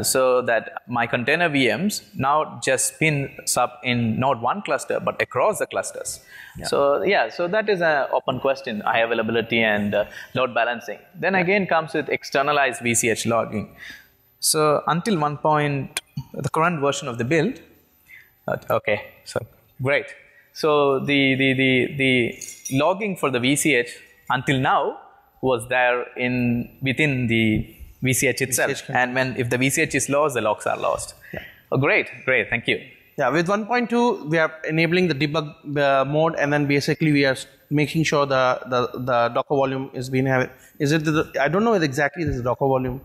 So that my container VMs now just spins up in node 1 cluster, but across the clusters. Yeah. So that is an open question, high availability and load balancing. Then again comes with externalized VCH logging. So until one point, the current version of the build, okay, so great. So the logging for the VCH until now was there within the VCH itself, and if the VCH is lost, the logs are lost. Yeah. Oh, great, thank you. Yeah, with 1.2, we are enabling the debug mode, and then basically we are making sure the Docker volume is being have. Is it I don't know if exactly this is Docker volume.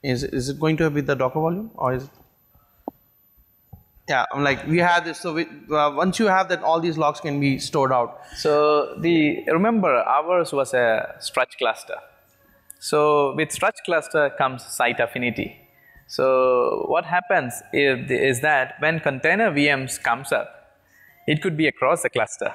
Is it going to be the Docker volume, or is it? Yeah, I'm like, we have this, so once you have that, all these logs can be stored out. So remember, ours was a Struts cluster. So with Struts cluster comes site affinity. So what happens is that when container VMs comes up, it could be across the cluster.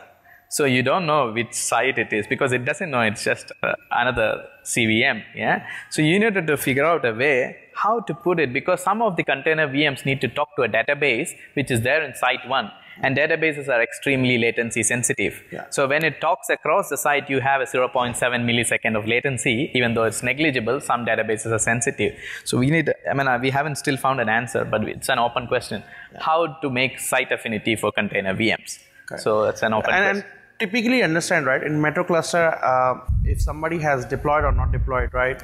So you don't know which site it is because it doesn't know it's just another CVM. Yeah. So you needed to figure out a way how to put it, because some of the container VMs need to talk to a database which is there in site 1, and databases are extremely latency sensitive. Yeah. So when it talks across the site, you have a 0.7 millisecond of latency, even though it's negligible. Some databases are sensitive. So we haven't still found an answer, but it's an open question. Yeah. How to make site affinity for container VMs. Okay. So it's an open question. And typically understand, right, in Metro cluster, if somebody has deployed or not deployed, right,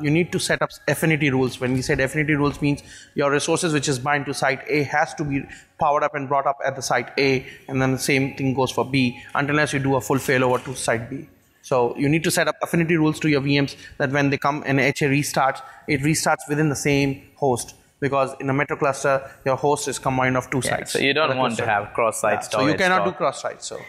you need to set up affinity rules. When we said affinity rules means your resources which is bind to site A has to be powered up and brought up at the site A, and then the same thing goes for B, unless you do a full failover to site B. So you need to set up affinity rules to your VMs that when they come and HA restarts, it restarts within the same host. Because in a Metro cluster, your host is combined of 2 sites. So you don't want to have cross-site storage. So you cannot do cross-site. So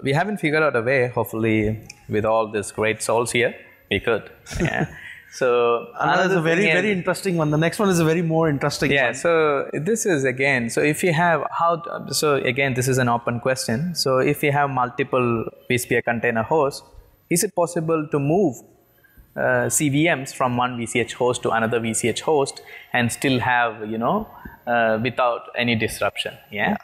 we haven't figured out a way. Hopefully, with all these great souls here, we could. Yeah. So another is a very interesting one. The next one is a very more interesting one. Yeah. So this is again. So if you have so again, this is an open question. So if you have multiple vSphere container hosts, is it possible to move CVMs from one VCH host to another VCH host and still have, without any disruption? Yeah.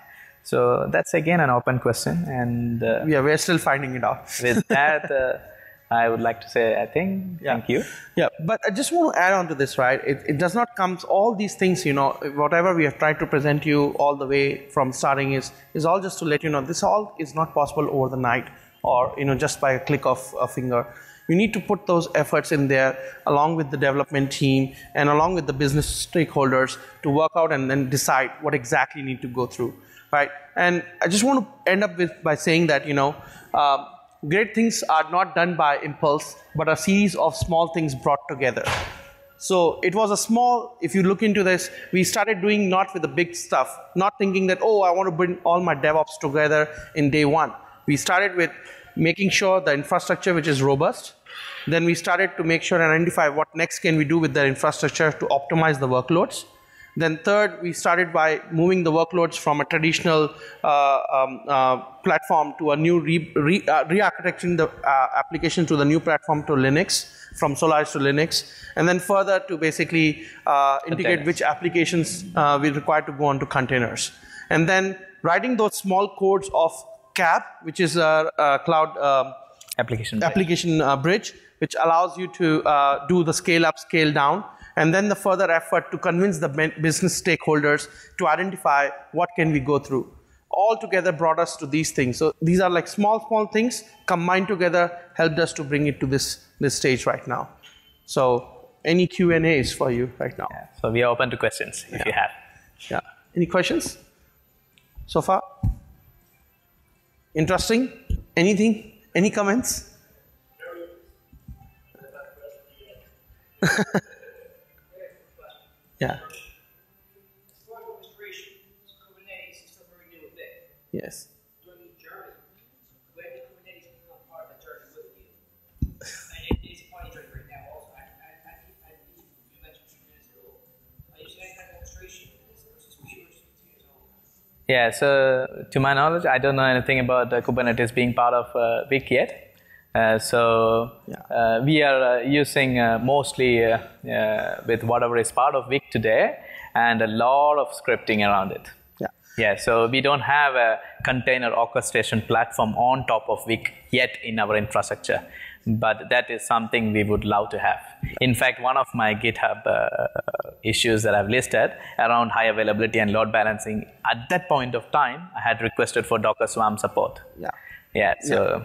So that's again an open question, and we're still finding it out. With that, I would like to say, thank you. Yeah, but I just want to add on to this, right? It does not come, all these things, whatever we have tried to present you all the way from starting is all just to let you know, this all is not possible over the night or, just by a click of a finger. You need to put those efforts in there along with the development team and along with the business stakeholders to work out and then decide what exactly you need to go through, right? And I just want to end up by saying that, great things are not done by impulse, but a series of small things brought together. So it was if you look into this, we started doing not with the big stuff, not thinking that, I want to bring all my DevOps together in day 1. We started with making sure the infrastructure which is robust. Then we started to make sure and identify what next can we do with the infrastructure to optimize the workloads. Then third, we started by moving the workloads from a traditional platform to a new re-architecting the application to the new platform to Linux, from Solaris to Linux. And then further to basically integrate which applications we require to go onto containers. And then writing those small codes of CAB, which is a cloud application bridge, which allows you to do the scale up, scale down, and then the further effort to convince the business stakeholders to identify what can we go through. All together brought us to these things. So these are like small things combined together helped us to bring it to this stage right now. So any Q&As for you right now. Yeah. So we are open to questions if you have. Yeah. Any questions so far? Interesting? Anything? Any comments? Yeah. Yes. During the journey, when did Kubernetes become part of the journey with you? And it is a party journey right now also. You mentioned 2 minutes ago. Are you seeing any kind of orchestration versus pure continuous only? Yeah, so to my knowledge, I don't know anything about Kubernetes being part of VIC yet. We are using mostly with whatever is part of VIC today and a lot of scripting around it. Yeah, so we don't have a container orchestration platform on top of VIC yet in our infrastructure, but that is something we would love to have. In fact, one of my GitHub issues that I've listed around high availability and load balancing, at that point of time, I had requested for Docker Swarm support.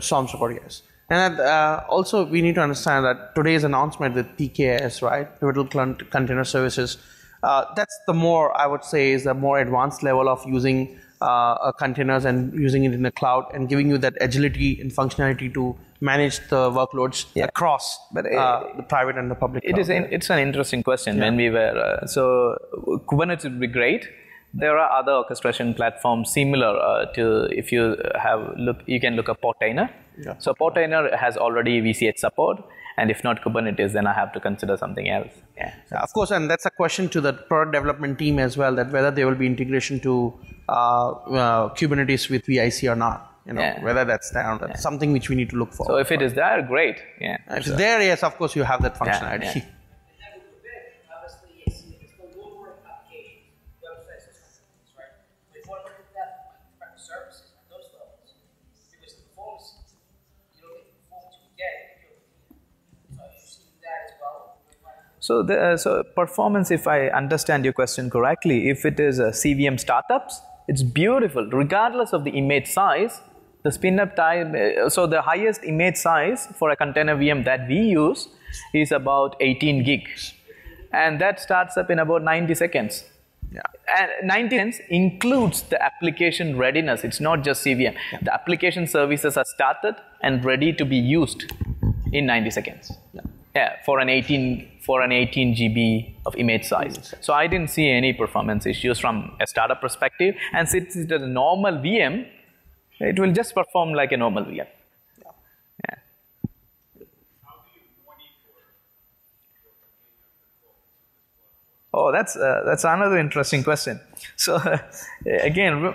Swarm support, yes. And also, we need to understand that today's announcement with PKS, right, Pivotal Container Services, that's the more, I would say, is the more advanced level of using containers and using it in the cloud and giving you that agility and functionality to manage the workloads across the private and the public cloud. It's an interesting question. When we were, so Kubernetes would be great. There are other orchestration platforms similar to, if you have you can look at Portainer. Yeah. So Portainer has already VCH support. And if not Kubernetes, then I have to consider something else. Yeah, of course, and that's a question to the product development team as well, that whether there will be integration to Kubernetes with VIC or not. Whether that's there, that's something which we need to look for. So if it is there, great. Yeah. If it's there, yes, of course, you have that functionality. So performance, if I understand your question correctly, if it is a CVM startups, it's beautiful. Regardless of the image size, the spin-up time, so the highest image size for a container VM that we use is about 18 gigs. And that starts up in about 90 seconds. Yeah. And 90 seconds includes the application readiness. It's not just CVM. Yeah. The application services are started and ready to be used in 90 seconds. Yeah, for an 18 GB of image size. So I didn't see any performance issues from a startup perspective. And since it is a normal VM, it will just perform like a normal VM. Yeah. How do you monitor? Oh, that's another interesting question. So again,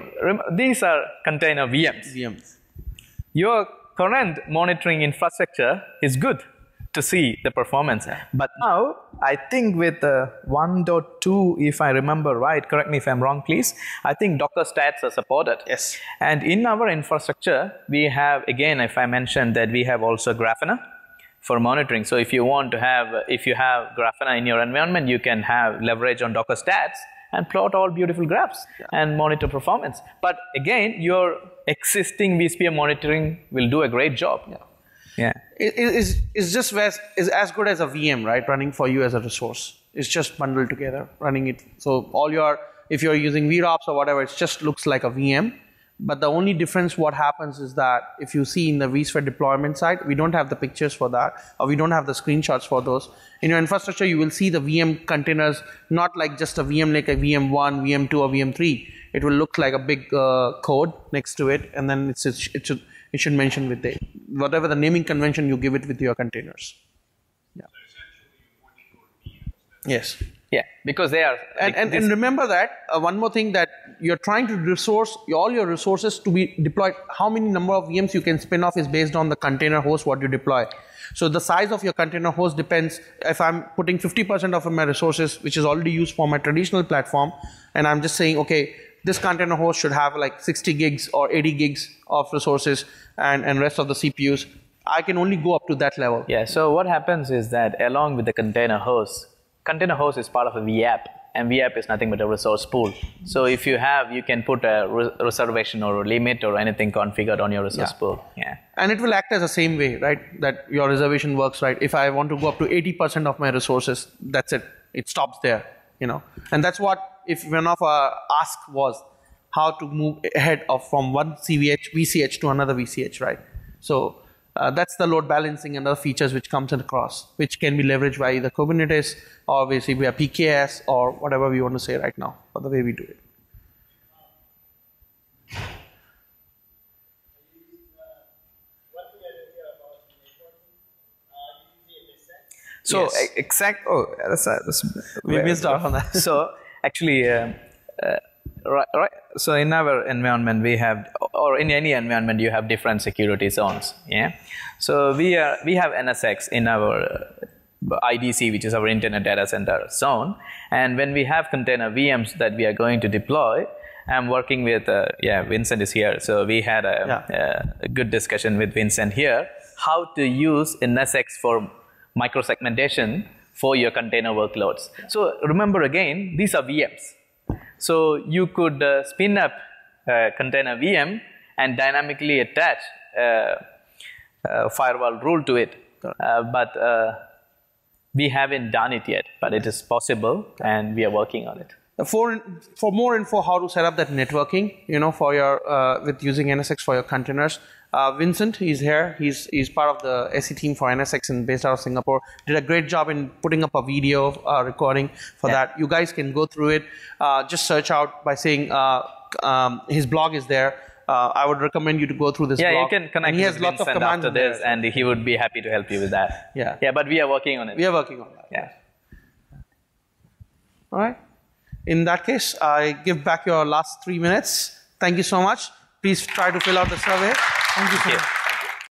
these are container VMs. Your current monitoring infrastructure is good to see the performance. But now, I think with 1.2, if I remember right, correct me if I'm wrong, please, I think Docker stats are supported. Yes. And in our infrastructure, we have, again, if I mentioned that we have also Grafana for monitoring. So if you want to have, if you have Grafana in your environment, you can have leverage on Docker stats and plot all beautiful graphs and monitor performance. But again, your existing vSphere monitoring will do a great job. Yeah. It's just as good as a VM, right? Running for you as a resource. It's just bundled together, running it. So if you're using VROPS or whatever, it just looks like a VM. But the only difference what happens is that if you see in the vSphere deployment side, we don't have the pictures for that, or we don't have the screenshots for those. In your infrastructure, you will see the VM containers, not like just a VM like a VM1, VM2, or VM3. It will look like a big code next to it, and then it should mention with whatever the naming convention you give it with your containers. Yeah. So essentially you monitor VMs. Yes. Yeah, because they are. And remember that one more thing, that you're trying to resource all your resources to be deployed. How many number of VMs you can spin off is based on the container host what you deploy. So the size of your container host depends. If I'm putting 50% of my resources, which is already used for my traditional platform, and I'm just saying, okay, this container host should have like 60 gigs or 80 gigs of resources and rest of the CPUs, I can only go up to that level. Yeah, so what happens is that along with the container host is part of a vApp, and VApp is nothing but a resource pool. So if you have, you can put a reservation or a limit or anything configured on your resource pool. Yeah. And it will act as the same way, right? That your reservation works, right? If I want to go up to 80% of my resources, that's it. It stops there, you know. And that's what, if one of our ask was how to move ahead of from one VCH to another VCH, right? So that's the load balancing and other features which comes across, which can be leveraged by either Kubernetes or obviously via PKS or whatever we want to say right now, or the way we do it. So Yes. We missed out on that. So actually, right. So in our environment, we have, or in any environment, you have different security zones. Yeah. So we have NSX in our IDC, which is our Internet Data Center zone, and when we have container VMs that we are going to deploy, I'm working with Vincent is here. So we had a good discussion with Vincent here how to use NSX for microsegmentation for your container workloads. So remember again, these are VMs. So you could spin up a container VM and dynamically attach a firewall rule to it. But we haven't done it yet, but it is possible and we are working on it. For more info how to set up that networking, you know, for your with using NSX for your containers, Vincent, he's here. He's part of the SE team for NSX and based out of Singapore. Did a great job in putting up a video recording for that. You guys can go through it. Just search out by saying his blog is there. I would recommend you to go through this blog. Yeah, you can connect with Vincent after this, and he would be happy to help you with that. Yeah. Yeah, but we are working on it. We are working on that. Yeah. All right. In that case, I give back your last 3 minutes. Thank you so much. Please try to fill out the survey. Thank you so much.